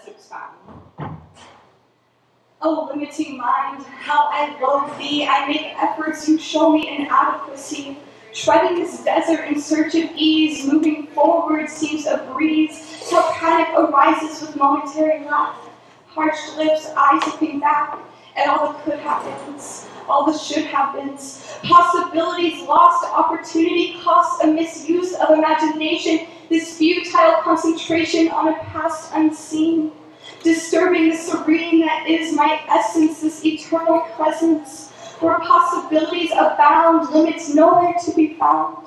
desert's fountain. Oh, limiting mind, how I loathe thee. I make efforts, you show me inadequacy. Treading this desert in search of ease, moving forward seems a breeze. How panic arises with momentary laugh. Parched lips, eyes looking back at all the could have beens, all the should have beens. Possibilities lost, opportunity cost, a misuse of imagination. This futile concentration on a past unseen. Disturbing the serene that is my essence, this eternal presence, where possibilities abound, limits nowhere to be found.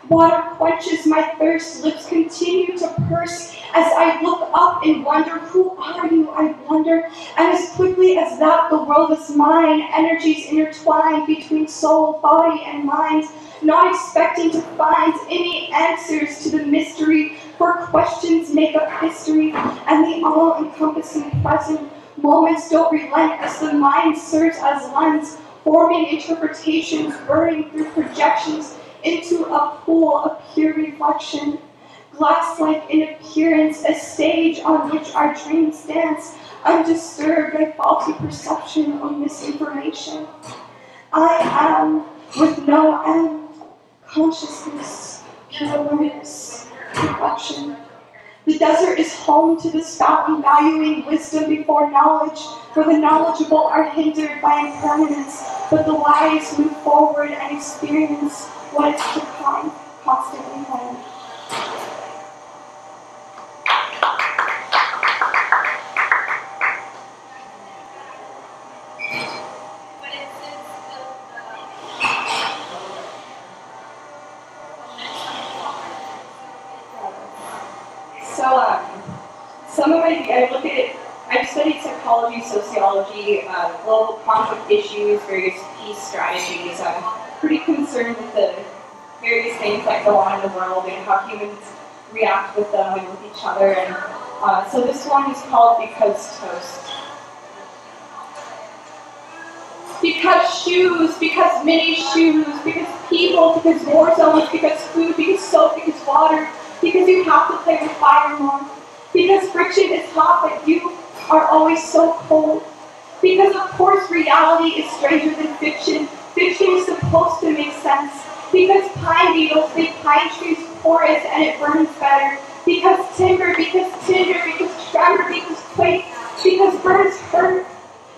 Water quenches my thirst, lips continue to purse as I look up and wonder, who are you, I wonder? And as quickly as that, the world is mine, energies intertwined between soul, body, and mind, not expecting to find any answers to the mystery, for questions make up history, and the all-encompassing present moments don't relent as the mind serves as lens, forming interpretations, burning through projections into a pool of pure reflection. Glass-like in appearance, a stage on which our dreams dance, undisturbed by faulty perception or misinformation. I am, with no end, consciousness, pure awareness, reflection. The desert is home to this fountain, valuing wisdom before knowledge, for the knowledgeable are hindered by impermanence, but the wise move forward and experience what is to come, constantly home. I've studied psychology, sociology, global conflict issues, various peace strategies. I'm pretty concerned with the various things that go on in the world and how humans react with them and with each other. And so this one is called Because Toast. Because shoes, because many shoes, because people, because war zones, because food, because soap, because water, because you have to play with fire more. Because friction is hot, but you are always so cold. Because of course reality is stranger than fiction. Fiction is supposed to make sense. Because pine needles make pine trees porous and it burns better. Because timber, because tinder, because tremor, because quake, because birds hurt.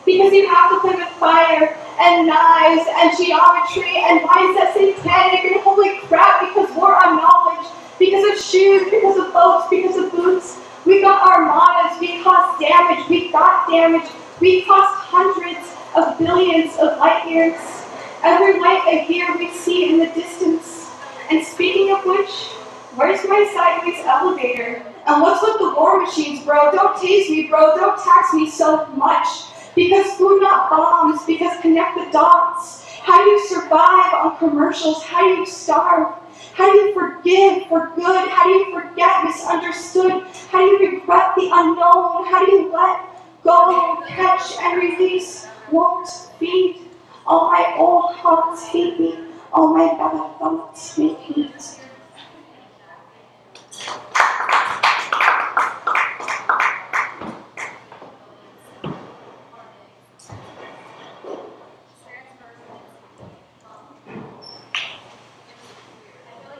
Because you have to play with fire and knives and geometry and why is that satanic and holy crap, because war on knowledge. Because of shoes, because of boats, because of boots. We got armadas, we caused damage, we got damage, we caused hundreds of billions of light years. Every light a year we see in the distance. And speaking of which, where's my sideways elevator? And what's with the war machines, bro? Don't tease me, bro, don't tax me so much. Because food, not bombs, because connect the dots. How do you survive on commercials? How do you starve? How do you forgive for good? How do you forget misunderstood? How do you regret the unknown? How do you let go, catch, and release? Won't feed. All my old thoughts hate me. All my bad thoughts make heat.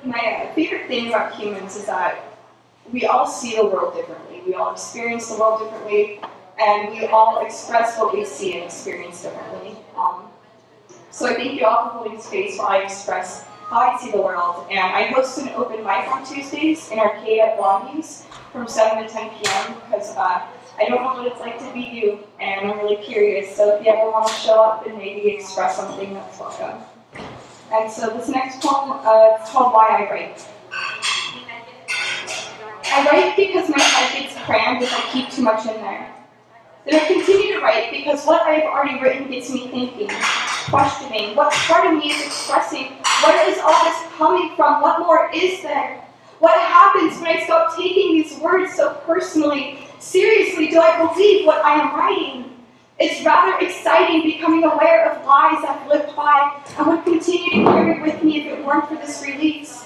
My favorite thing about humans is that we all see the world differently. We all experience the world differently, and we all express what we see and experience differently. So I thank you all for holding space while I express how I see the world. And I host an open mic on Tuesdays in Arcade at Blondie's from 7 to 10 p.m. because I don't know what it's like to be you, and I'm really curious. So if you ever want to show up and maybe express something, that's welcome. And so this next poem is called Why I Write. I write because my head gets crammed if I keep too much in there. Then I continue to write because what I have already written gets me thinking, questioning, what part of me is expressing, where is all this coming from, what more is there? What happens when I stop taking these words so personally? Seriously, do I believe what I am writing? It's rather exciting becoming aware of lies I've lived by and would continue to carry with me if it weren't for this release.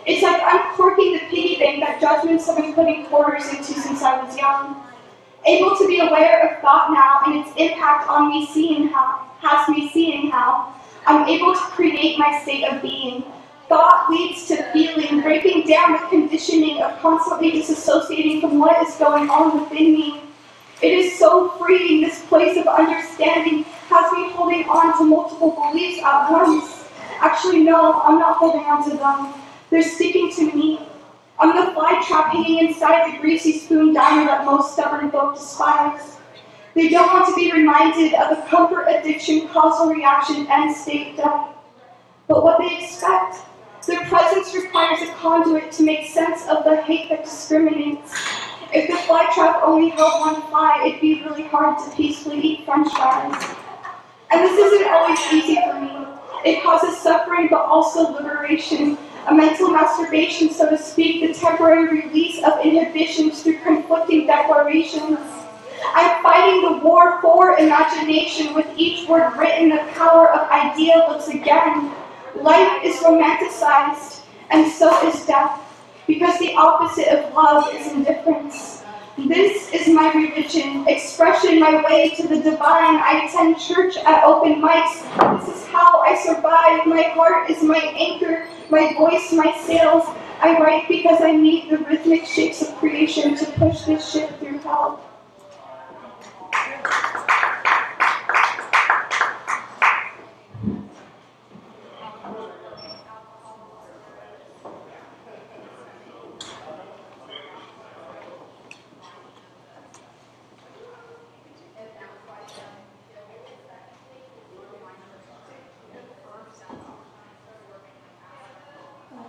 It's like uncorking the piggy bank that judgments have been putting quarters into since I was young. Able to be aware of thought now and its impact on me has me seeing how I'm able to create my state of being. Thought leads to feeling, breaking down the conditioning of constantly disassociating from what is going on within me. It is so freeing. This place of understanding has me holding on to multiple beliefs at once. Actually, no, I'm not holding on to them. They're sticking to me. I'm the fly trap hanging inside the greasy spoon diner that most stubborn folk despise. They don't want to be reminded of the comfort addiction, causal reaction, end state death. But what they expect, their presence requires a conduit to make sense of the hate that discriminates. If the fly trap only held one fly, it'd be really hard to peacefully eat French fries. And this isn't always easy for me. It causes suffering, but also liberation, a mental masturbation, so to speak, the temporary release of inhibitions through conflicting declarations. I'm fighting the war for imagination. With each word written, the power of idea looks again. Life is romanticized, and so is death, because the opposite of love is indifference. This is my religion, expression, my way to the divine. I attend church at open mics. This is how I survive. My heart is my anchor, my voice, my sails. I write because I need the rhythmic shakes of creation to push this ship through hell.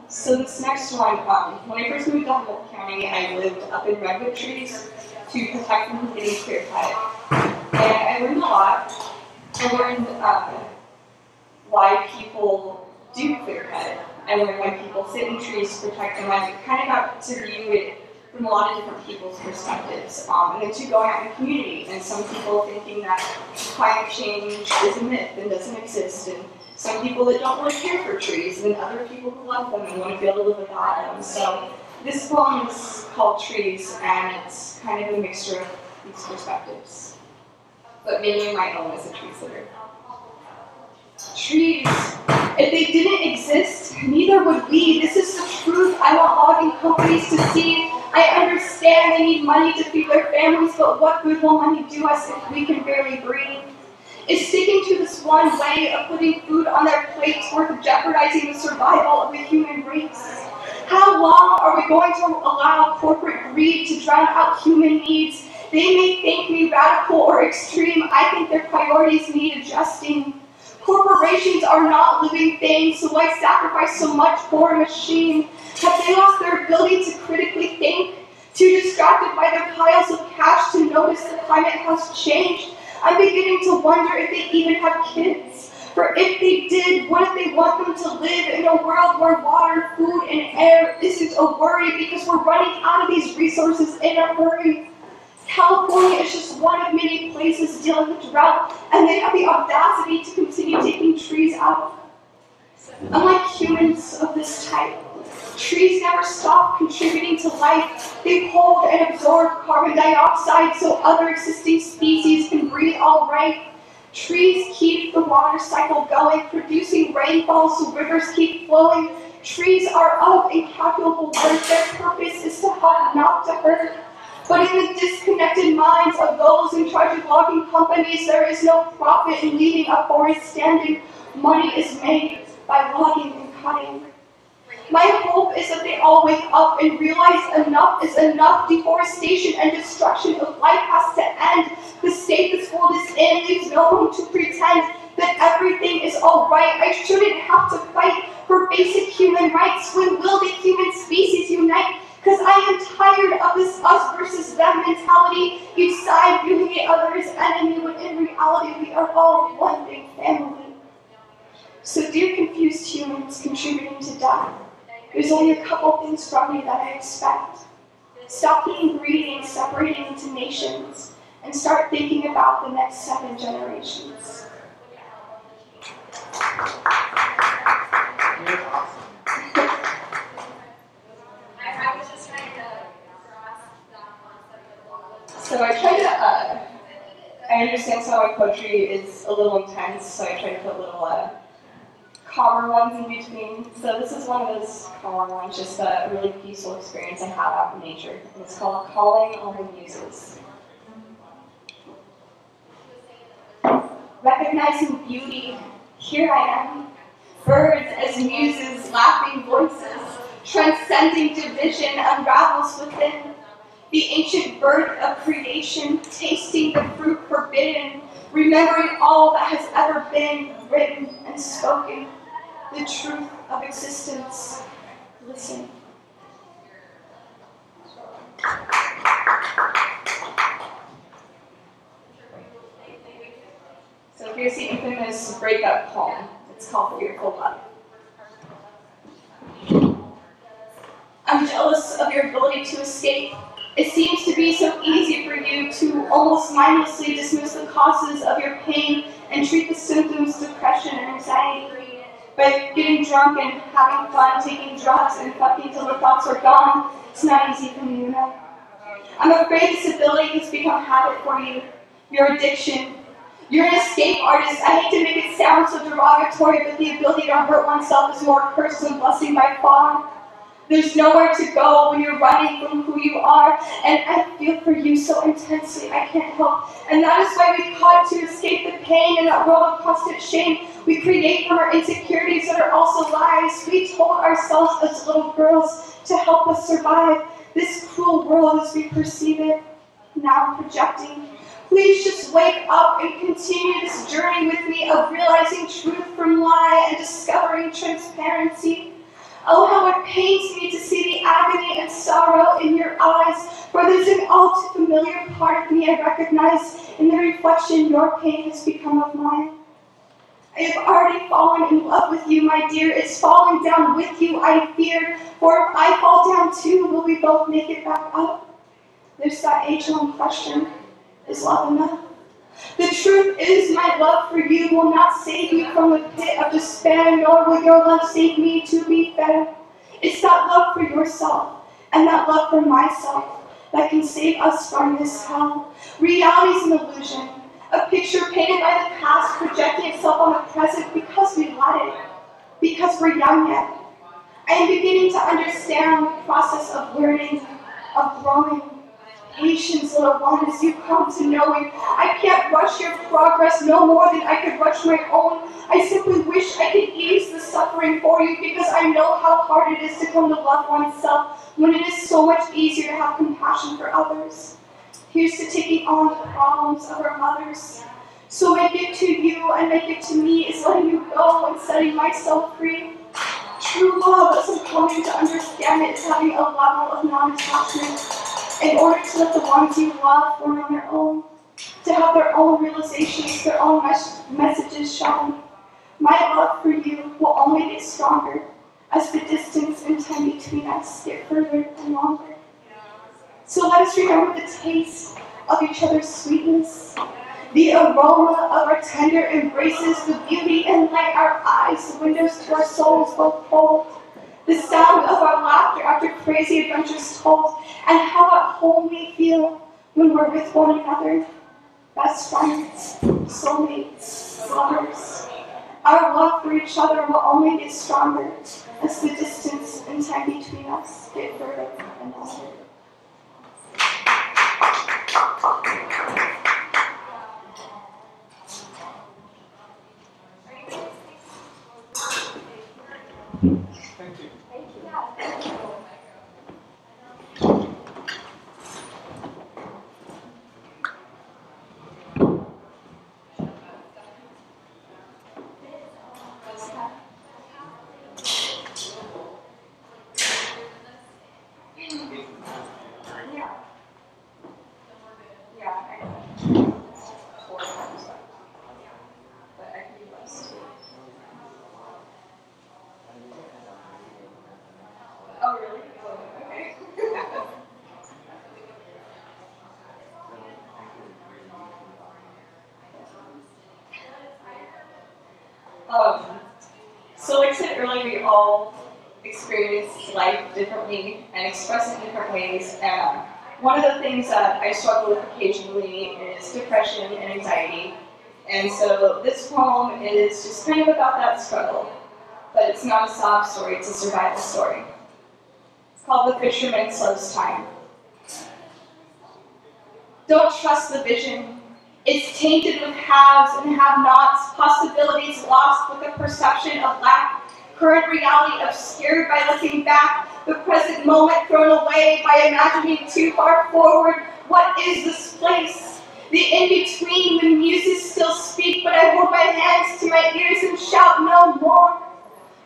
So this next one, when I first moved to Humboldt County, I lived up in redwood trees to protect them from getting clear cut. And I learned a lot. I learned why people do clear cut. I learned why people sit in trees to protect them. I kind of got to view it from a lot of different people's perspectives. And then to going out in the community, and some people thinking that climate change is a myth and doesn't exist, and some people that don't really care for trees, and then other people who love them and want to be able to live without them. So this poem is called Trees, and it's kind of a mixture of these perspectives, but mainly my own as a tree sitter. Trees, if they didn't exist, neither would we. This is the truth I want logging companies to see. I understand they need money to feed their families, but what good will money do us if we can barely breathe? Is sticking to this one way of putting food on their plates worth jeopardizing the survival of the human race? How long are we going to allow corporate greed to drown out human needs? They may think me radical or extreme. I think their priorities need adjusting. Corporations are not living things, so why sacrifice so much for a machine? Have they lost their ability to critically think? Too distracted by their piles of cash to notice the climate has changed? I'm beginning to wonder if they even have kids. For if they did, wouldn't they want them to live in a world where water, food, and air isn't a worry because we're running out of these resources in a hurry? California is just one of many places dealing with drought, and they have the audacity to continue taking trees out. Unlike humans of this type, trees never stop contributing to life. They hold and absorb carbon dioxide so other existing species can breathe all right. Trees keep the water cycle going, producing rainfall so rivers keep flowing. Trees are of incalculable worth. Their purpose is to help, not to hurt. But in the disconnected minds of those in charge of logging companies, there is no profit in leaving a forest standing. Money is made by logging and cutting. My hope is that they all wake up and realize enough is enough. Deforestation and destruction of life has to end. The state this world is in leaves no room to pretend that everything is all right. I shouldn't have to fight for basic human rights. When will the human species unite? Because I am tired of this us versus them mentality. Each side viewing the other as enemy, when in reality we are all one big family. So dear confused humans contributing to death, there's only a couple things from you that I expect. Stop being greedy and separating into nations, and start thinking about the next 7 generations. So I tried to poetry is a little intense, so I try to put little calmer ones in between. So this is one of those calmer ones, just a really peaceful experience I have out in nature. And it's called Calling on the Muses. Recognizing beauty, here I am. Birds as muses, laughing voices, transcending division unravels within. The ancient birth of creation, tasting the fruit forbidden, remembering all that has ever been written and spoken, the truth of existence. Listen. So here's the infamous breakup poem. It's called Fearful Love. I'm jealous of your ability to escape. It seems to be so easy for you to almost mindlessly dismiss the causes of your pain and treat the symptoms, depression and anxiety, by getting drunk and having fun, taking drugs and fucking till the thoughts are gone. It's not easy for me, you know. I'm afraid this ability has become habit for you, your addiction. You're an escape artist. I hate to make it sound so derogatory, but the ability to hurt oneself is more curse than blessing by far. There's nowhere to go when you're running from who you are, and I feel for you so intensely I can't help. And that is why we caught to escape the pain in that world of constant shame we create from our insecurities that are also lies we told ourselves as little girls to help us survive this cruel world as we perceive it. Now projecting. Please just wake up and continue this journey with me of realizing truth from lie and discovering transparency. Oh, how it pains me to see the agony and sorrow in your eyes, for there's an all too familiar part of me I recognize in the reflection your pain has become of mine. I have already fallen in love with you, my dear. It's falling down with you, I fear, for if I fall down too, will we both make it back up? There's that age-long question. Is love enough? The truth is, my love for you will not save me from the pit of despair, nor will your love save me, to be fair. It's that love for yourself, and that love for myself, that can save us from this hell. Reality's an illusion, a picture painted by the past, projecting itself on the present because we let it, because we're young yet. I am beginning to understand the process of learning, of growing. Patience, little one, as you come to knowing. I can't rush your progress no more than I could rush my own. I simply wish I could ease the suffering for you because I know how hard it is to come to love oneself when it is so much easier to have compassion for others. Here's to taking on the problems of our mothers. So my gift to you and my gift to me is letting you go and setting myself free. True love, as I'm coming to understand it, is having a level of non-attachment. In order to let the ones you love form on their own, to have their own realizations, their own messages shown. My love for you will only get stronger as the distance and time between us get further and longer. So let us remember the taste of each other's sweetness, the aroma of our tender embraces, the beauty and light our eyes, the windows to our souls both hold. The sound of our laughter after crazy adventures told, and how at home we feel when we're with one another. Best friends, soulmates, lovers. Our love for each other will only get stronger as the distance and time between us get further and longer. Thank you. Oh, really? Oh, okay. So like I said earlier, we all experience life differently and express it in different ways. One of the things that I struggle with occasionally is depression and anxiety. And so this poem is just kind of about that struggle, but it's not a sob story, it's a survival story. It's called The Fisherman Slows Time. Don't trust the vision. It's tainted with haves and have-nots, possibilities lost with a perception of lack, current reality obscured by looking back, the present moment thrown away by imagining too far forward. What is this place? The in-between when muses still speak, but I hold my hands to my ears and shout no more.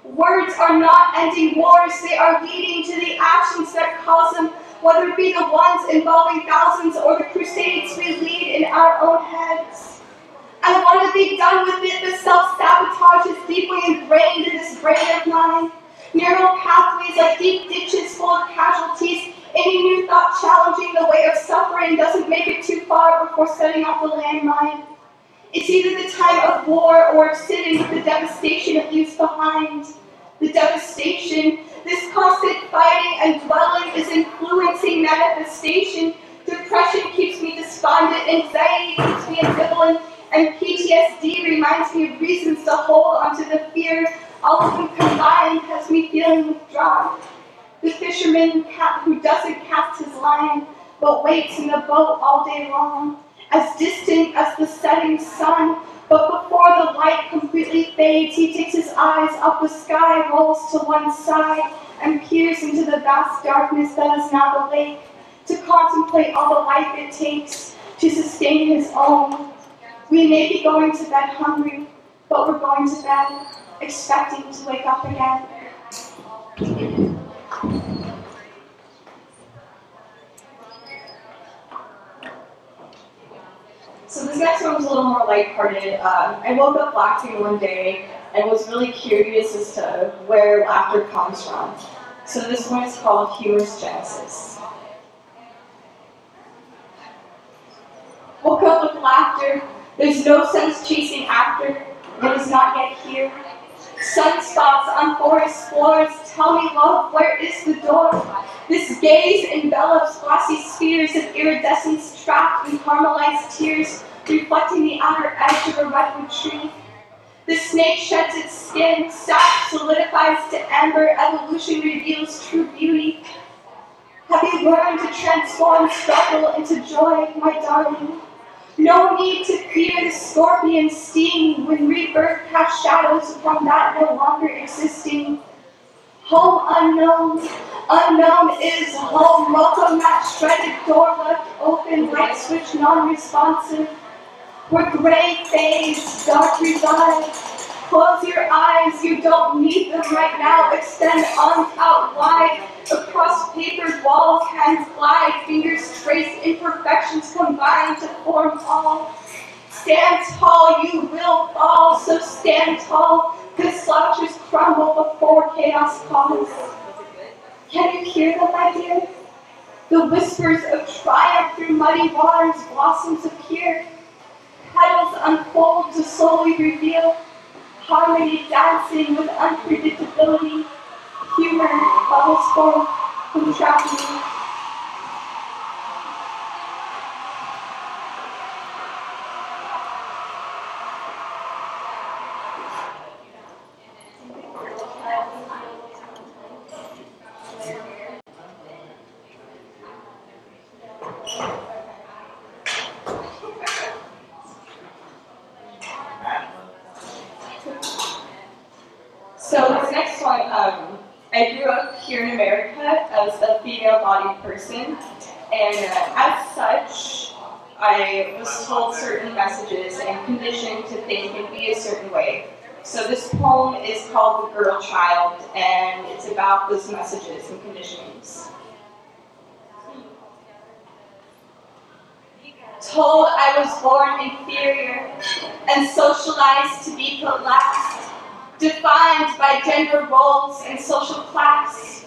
Words are not ending wars, they are leading to the actions that cause them, whether it be the ones involving thousands or the crusades we lead in our own heads. I want to be done with it, but self-sabotage is deeply ingrained in this brain of mine. Neural pathways like deep ditches full of casualties. Any new thought challenging the way of suffering doesn't make it too far before setting off a landmine. It's either the time of war or of sitting with the devastation it leaves behind. The devastation, this constant fighting and dwelling is influencing manifestation. Depression keeps me despondent, anxiety keeps me ambivalent, and PTSD reminds me of reasons to hold onto the fear. All of them combined has me feeling withdrawn. The fisherman who doesn't cast his line, but waits in the boat all day long, as distant as the setting sun, but before the light completely fades, he takes his eyes up the sky, rolls to one side, and peers into the vast darkness that is now the lake, to contemplate all the life it takes to sustain his own. We may be going to bed hungry, but we're going to bed expecting to wake up again. So this next one was a little more lighthearted. I woke up laughing one day and was really curious as to where laughter comes from. So this one is called Humor's Genesis. Woke up with laughter. There's no sense chasing after what is not yet here. Sunspots on forest floors tell me, love, where is the door? This gaze envelops glossy spheres of iridescence trapped in caramelized tears, reflecting the outer edge of a redwood tree. The snake sheds its skin, sap solidifies to amber, evolution reveals true beauty. Have you learned to transform struggle into joy, my darling? No need to fear the scorpion sting when rebirth casts shadows from that no longer existing. Home unknown, unknown is home. Welcome that shredded door left open, light switch non-responsive. Where gray fades, dark resides. Close your eyes, you don't need them right now. Extend arms out wide. Across papered walls, hands glide. Fingers trace imperfections combine to form all. Stand tall, you will fall, so stand tall. Cause slouches crumble before chaos calls. Can you hear them, my dear? The whispers of triumph through muddy waters, blossoms appear. Petals unfold to slowly reveal. Harmony dancing with unpredictability. Humor bubbles forth from tragedy. So this next one, I grew up here in America as a female-bodied person, and as such, I was told certain messages and conditioned to think and be a certain way. So this poem is called The Girl Child, and it's about those messages and conditionings. Told I was born inferior and socialized to be put last. Defined by gender roles and social class.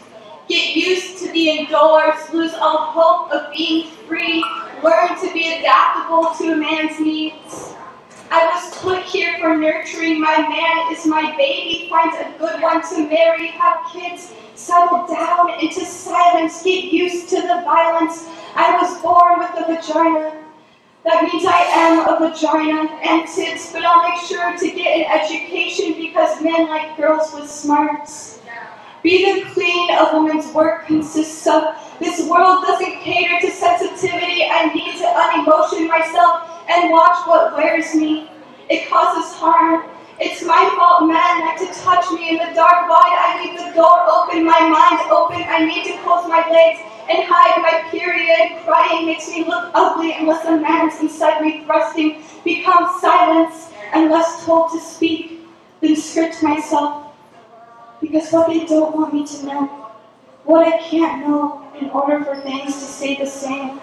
Get used to the indoors, lose all hope of being free, learn to be adaptable to a man's needs. I was put here for nurturing, my man is my baby, find a good one to marry, have kids, settle down into silence, get used to the violence. I was born with a vagina That means I am a vagina and tits, but I'll make sure to get an education because men like girls with smarts. Being clean a woman's work consists of. This world doesn't cater to sensitivity. I need to unemotion myself and watch what wears me. It causes harm. It's my fault men like to touch me in the dark. Wide, I leave the door open, my mind open. I need to close my legs and hide my period. Crying makes me look ugly unless a man's inside me thrusting becomes silence unless told to speak. Then script myself. Because what they don't want me to know, what I can't know in order for things to stay the same,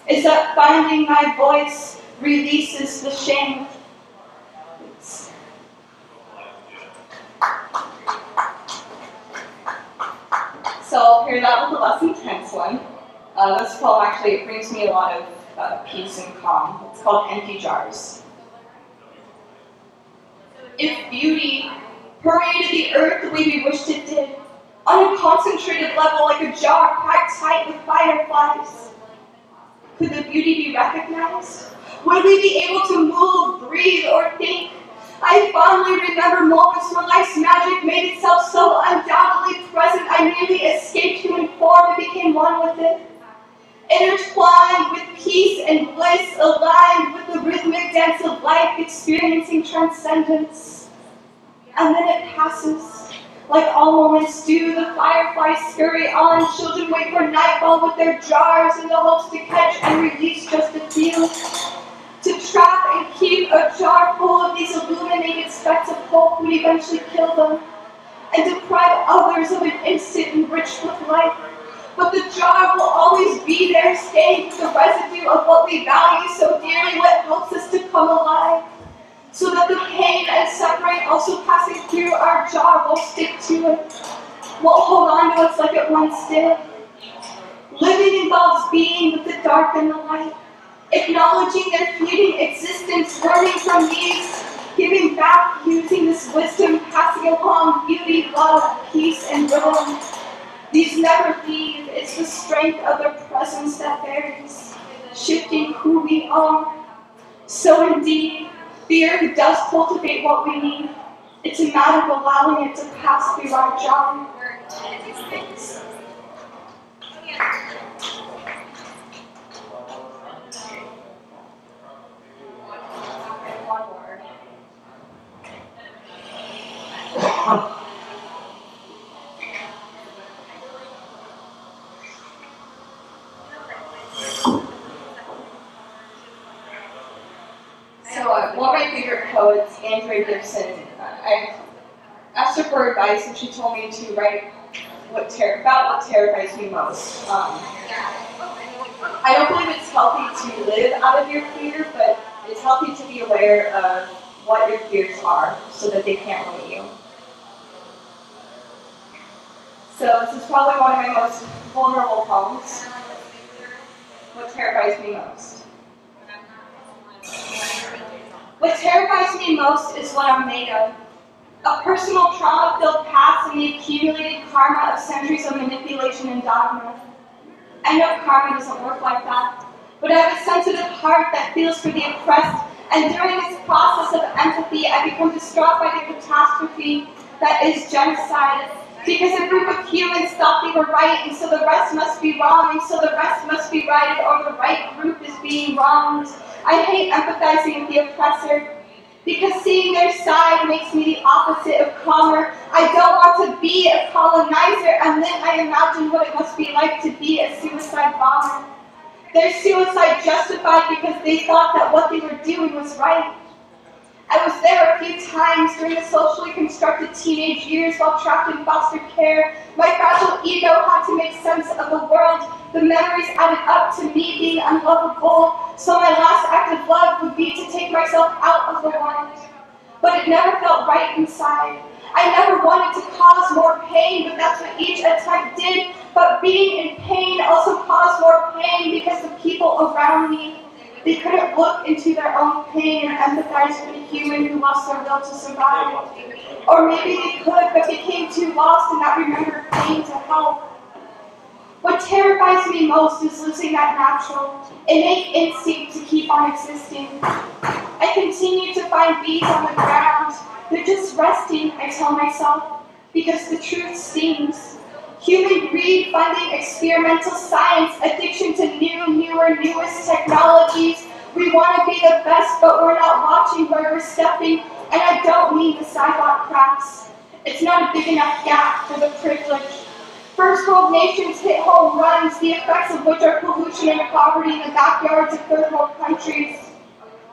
is that finding my voice releases the shame. So here, that was a less intense one. This poem actually, it brings me a lot of peace and calm. It's called Empty Jars. If beauty permeated the earth the way we wished it did, on a concentrated level like a jar packed tight with fireflies, could the beauty be recognized? Would we be able to move, breathe, or think? I fondly remember moments where life's magic made itself so undoubtedly present I nearly escaped human form and became one with it. Intertwined with peace and bliss, aligned with the rhythmic dance of life, experiencing transcendence. And then it passes, like all moments do. The fireflies scurry on, children wait for nightfall with their jars in the hopes to catch and release just a few. To trap and keep a jar full of these illuminated specks of hope would eventually kill them, and deprive others of an instant enriched with life. But the jar will always be there, staying with the residue of what we value so dearly, what helps us to come alive. So that the pain and suffering also passing through our jar will stick to it, won't hold on to us like it once did. Living involves being with the dark and the light, acknowledging their fleeting existence, learning from these, giving back, using this wisdom, passing along beauty, love, peace, and rhythm. These never leave, it's the strength of their presence that varies, shifting who we are. So indeed, the earth does cultivate what we need. It's a matter of allowing it to pass through our jar. One of my favorite poets, Andrea Gibson, I asked her for advice and she told me to write about what terrifies me most. I don't believe it's healthy to live out of your fear, but it's healthy to be aware of what your fears are so that they can't limit you. So this is probably one of my most vulnerable poems. What terrifies me most? What terrifies me most is what I'm made of. A personal trauma-filled past and the accumulated karma of centuries of manipulation and dogma. I know karma doesn't work like that, but I have a sensitive heart that feels for the oppressed, and during this process of empathy, I become distraught by the catastrophe that is genocide. Because a group of humans thought they were right, and so the rest must be wrong, and so the rest must be righted, or the right group is being wronged. I hate empathizing with the oppressor, because seeing their side makes me the opposite of calmer. I don't want to be a colonizer, and then I imagine what it must be like to be a suicide bomber. Their suicide justified because they thought that what they were doing was right. I was there a few times during the socially constructed teenage years while trapped in foster care. My fragile ego had to make sense of the world. The memories added up to me being unlovable, so my last act of love would be to take myself out of the world. But it never felt right inside. I never wanted to cause more pain, but that's what each attempt did. But being in pain also caused more pain because the people around me, they couldn't look into their own pain and empathize with a human who lost their will to survive. Or maybe they could, but became too lost and not remember pain to help. What terrifies me most is losing that natural, innate instinct to keep on existing. I continue to find bees on the ground. They're just resting, I tell myself, because the truth stings. Human greed, funding experimental science, addiction to newest technologies. We want to be the best, but we're not watching where we're stepping, and I don't mean the sidewalk cracks. It's not a big enough gap for the privileged. First world nations hit home runs, the effects of which are pollution and poverty in the backyards of third world countries.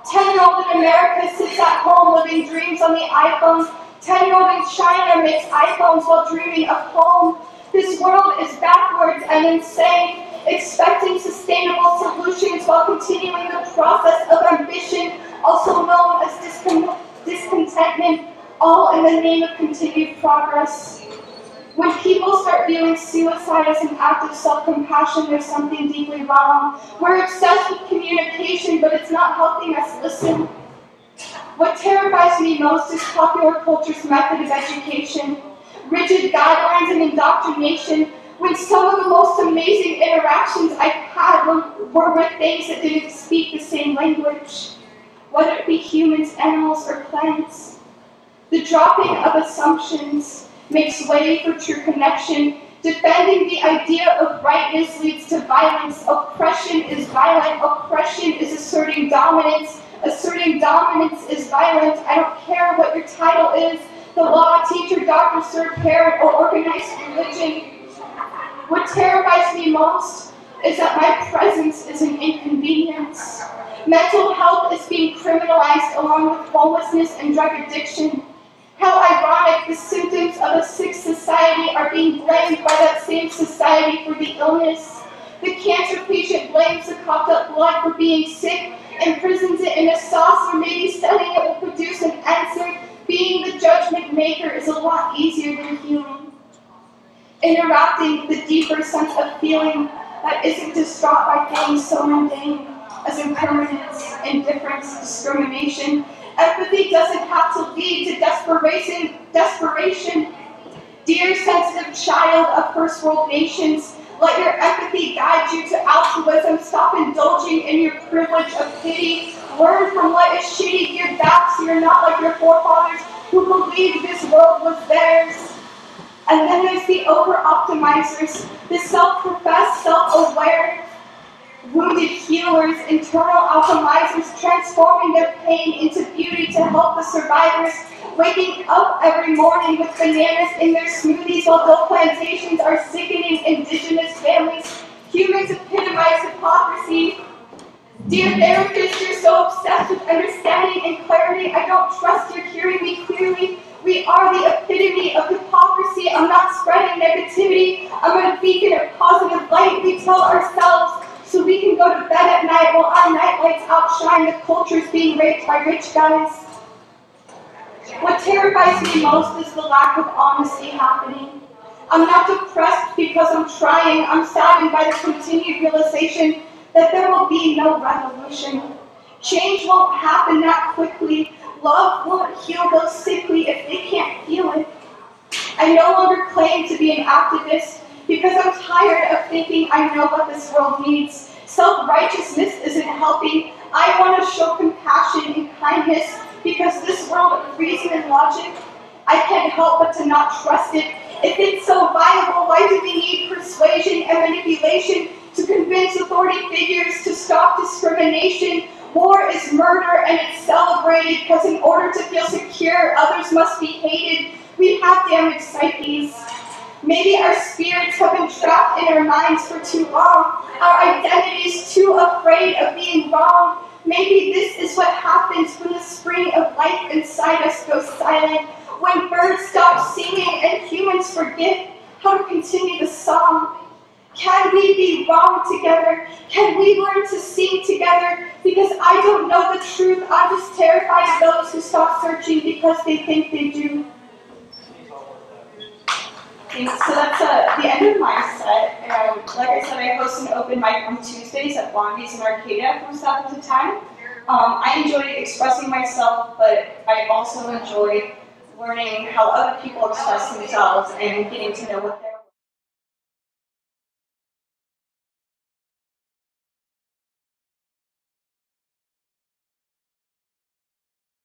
10-year-old in America sits at home living dreams on the iPhone. 10-year-old in China makes iPhones while dreaming of home. This world is backwards and insane, expecting sustainable solutions while continuing the process of ambition, also known as discontentment, all in the name of continued progress. When people start viewing suicide as an act of self-compassion, there's something deeply wrong. We're obsessed with communication, but it's not helping us listen. What terrifies me most is popular culture's method of education. Rigid guidelines and indoctrination, when some of the most amazing interactions I've had were with things that didn't speak the same language, whether it be humans, animals, or plants. The dropping of assumptions makes way for true connection. Defending the idea of rightness leads to violence. Oppression is violent. Oppression is asserting dominance. Asserting dominance is violent. I don't care what your title is. The law, teacher, doctor, sir, parent, or organized religion. What terrifies me most is that my presence is an inconvenience. Mental health is being criminalized along with homelessness and drug addiction. How ironic, the symptoms of a sick society are being blamed by that same society for the illness. The cancer patient blames the coughed up blood for being sick, imprisons it in a sauce, or maybe studying it will produce an answer. Being the judgment maker is a lot easier than healing. Interacting with a deeper sense of feeling that isn't distraught by things so mundane as impermanence, indifference, discrimination. Empathy doesn't have to lead to desperation. Dear sensitive child of first world nations, let your empathy guide you to altruism. Stop indulging in your privilege of pity. Learn from what is shitty. Give back so you're not like your forefathers who believed this world was theirs. And then there's the over-optimizers, the self-professed, self-aware, wounded healers, internal alchemizers, transforming their pain into beauty to help the survivors, waking up every morning with bananas in their smoothies while dope plantations are sickening indigenous families. Humans epitomize hypocrisy. Dear therapist, you're so obsessed with understanding and clarity. I don't trust you're hearing me clearly. We are the epitome of hypocrisy. I'm not spreading negativity. I'm a beacon of positive light. We tell ourselves so we can go to bed at night while our nightlights outshine the cultures being raped by rich guys. What terrifies me most is the lack of honesty happening. I'm not depressed because I'm trying. I'm saddened by the continued realization that there will be no revolution. Change won't happen that quickly. Love won't heal those sickly if they can't feel it. I no longer claim to be an activist because I'm tired of thinking I know what this world needs. Self-righteousness isn't helping. I want to show compassion and kindness because this world of reason and logic, I can't help but to not trust it. If it's so viable, why do we need persuasion and manipulation to convince authority figures to stop discrimination? War is murder and it's celebrated because in order to feel secure, others must be hated. We have damaged psyches. Maybe our spirits have been trapped in our minds for too long. Our identities too afraid of being wrong. Maybe this is what happens when the spring of life inside us goes silent. When birds stop singing and humans forget how to continue the song. Can we be wrong together? Can we learn to sing together? Because I don't know the truth. I'm just terrified of those who stop searching because they think they do. So that's the end of my set. Like I said, I host an open mic on Tuesdays at Blondie's in Arcadia from 7 to 10. I enjoy expressing myself, but I also enjoy learning how other people express themselves and getting to know what they're